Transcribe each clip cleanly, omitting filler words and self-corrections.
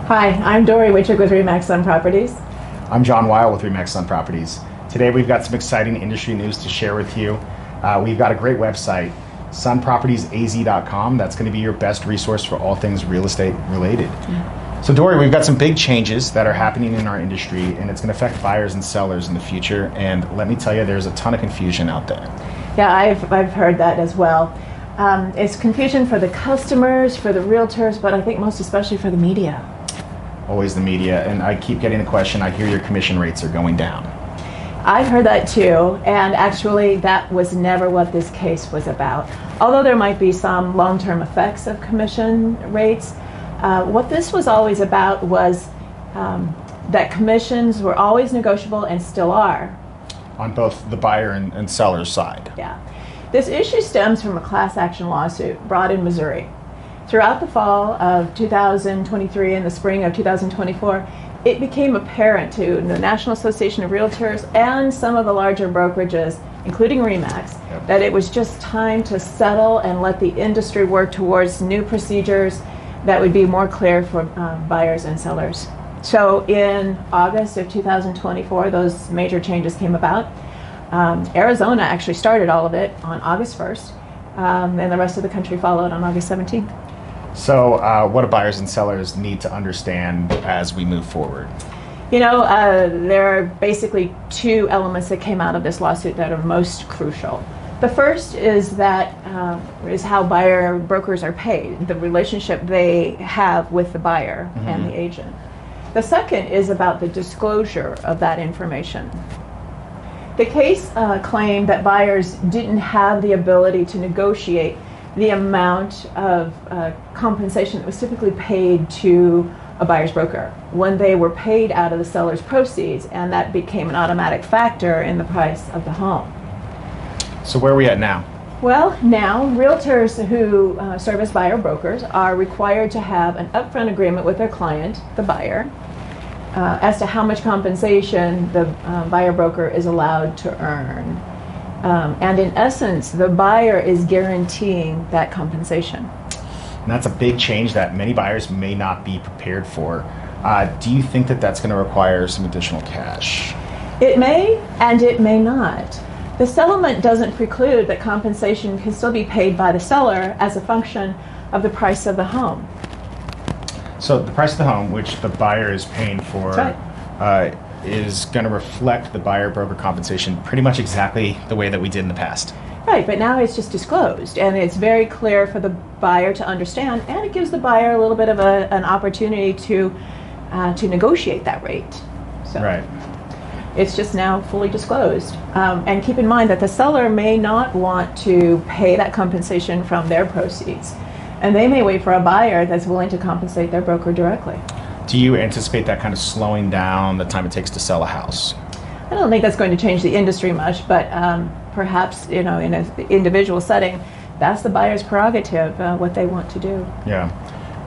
Hi, I'm Dory Wichik with REMAX Sun Properties. I'm John Weil with REMAX Sun Properties. Today we've got some exciting industry news to share with you. We've got a great website, sunpropertiesaz.com. That's going to be your best resource for all things real estate related. So Dory, we've got some big changes that are happening in our industry, and it's going to affect buyers and sellers in the future. And let me tell you, there's a ton of confusion out there. Yeah, I've heard that as well. It's confusion for the customers, for the realtors, but I think most especially for the media. Always the media, and I keep getting the question, I hear your commission rates are going down. I've heard that too, and actually that was never what this case was about. Although there might be some long-term effects of commission rates, what this was always about was that commissions were always negotiable and still are. On both the buyer and seller's side. Yeah. This issue stems from a class action lawsuit brought in Missouri. Throughout the fall of 2023 and the spring of 2024, it became apparent to the National Association of REALTORS and some of the larger brokerages, including REMAX, that it was just time to settle and let the industry work towards new procedures that would be more clear for buyers and sellers. So in August of 2024, those major changes came about. Arizona actually started all of it on August 1st, and the rest of the country followed on August 17th. So what do buyers and sellers need to understand as we move forward? You know, there are basically two elements that came out of this lawsuit that are most crucial. The first is that is how buyer brokers are paid, the relationship they have with the buyer and the agent. The second is about the disclosure of that information. The case claimed that buyers didn't have the ability to negotiate the amount of compensation that was typically paid to a buyer's broker when they were paid out of the seller's proceeds, and that became an automatic factor in the price of the home. So where are we at now? Well, now realtors who serve as buyer brokers are required to have an upfront agreement with their client, the buyer, as to how much compensation the buyer broker is allowed to earn. And in essence, the buyer is guaranteeing that compensation. And that's a big change that many buyers may not be prepared for. Do you think that that's going to require some additional cash? It may, and it may not. The settlement doesn't preclude that compensation can still be paid by the seller as a function of the price of the home. So the price of the home, which the buyer is paying for, is going to reflect the buyer broker compensation pretty much exactly the way that we did in the past. Right, but now it's just disclosed, and it's very clear for the buyer to understand, and it gives the buyer a little bit of an opportunity to negotiate that rate. So right. It's just now fully disclosed. And keep in mind that the seller may not want to pay that compensation from their proceeds, and they may wait for a buyer that's willing to compensate their broker directly. Do you anticipate that kind of slowing down the time it takes to sell a house? I don't think that's going to change the industry much, but perhaps, you know, in an individual setting, that's the buyer's prerogative, what they want to do. Yeah.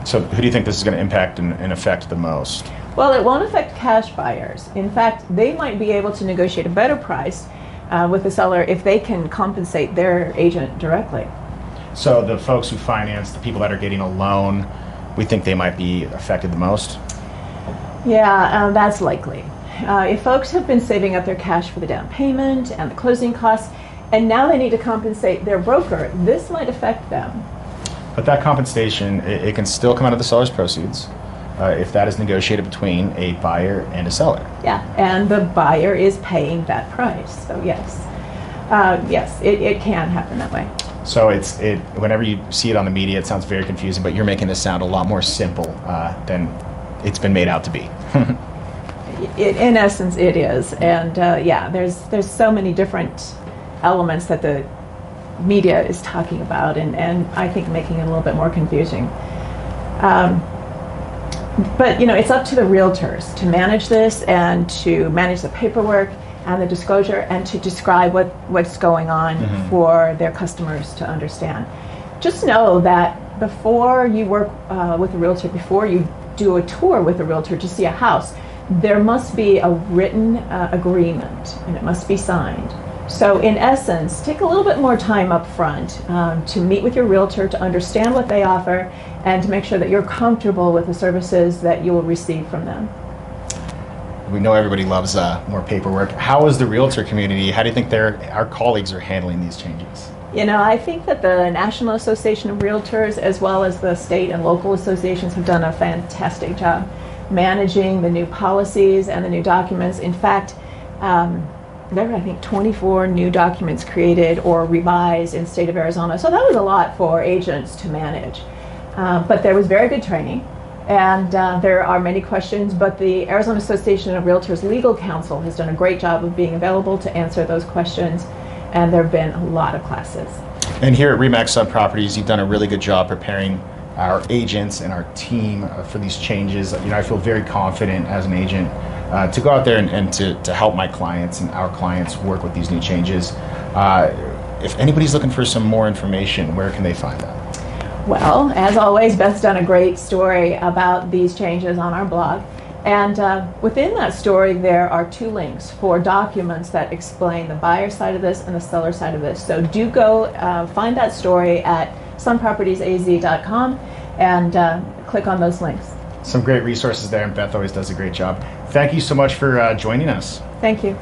So who do you think this is going to impact and affect the most? Well, it won't affect cash buyers. In fact, they might be able to negotiate a better price with the seller if they can compensate their agent directly. So the folks who finance, the people that are getting a loan, we think they might be affected the most? Yeah, that's likely. If folks have been saving up their cash for the down payment and the closing costs, and now they need to compensate their broker, this might affect them. But that compensation, it can still come out of the seller's proceeds if that is negotiated between a buyer and a seller. Yeah, and the buyer is paying that price. So yes, it can happen that way. So whenever you see it on the media, it sounds very confusing, but you're making this sound a lot more simple than it's been made out to be. In essence, it is. And yeah, there's so many different elements that the media is talking about, and I think making it a little bit more confusing. But you know, it's up to the realtors to manage this and to manage the paperwork and the disclosure and to describe what's going on for their customers to understand. Just know that before you work with a realtor, before you do a tour with a realtor to see a house, there must be a written agreement, and it must be signed So in essence, take a little bit more time up front to meet with your realtor, to understand what they offer, and to make sure that you're comfortable with the services that you will receive from them. We know everybody loves more paperwork. How is the realtor community? How do you think our colleagues are handling these changes? You know, I think that the National Association of REALTORS, as well as the state and local associations, have done a fantastic job managing the new policies and the new documents. In fact, there were, I think, 24 new documents created or revised in the state of Arizona. So that was a lot for agents to manage. But there was very good training. And there are many questions, but the Arizona Association of Realtors Legal Counsel has done a great job of being available to answer those questions, and there have been a lot of classes. And here at REMAX Sun Properties, you've done a really good job preparing our agents and our team for these changes. You know, I feel very confident as an agent to go out there and to help my clients and our clients work with these new changes. If anybody's looking for some more information, where can they find that? Well, as always, Beth's done a great story about these changes on our blog. And within that story, there are 2 links for documents that explain the buyer side of this and the seller side of this. So do go find that story at sunpropertiesaz.com and click on those links. Some great resources there, and Beth always does a great job. Thank you so much for joining us. Thank you.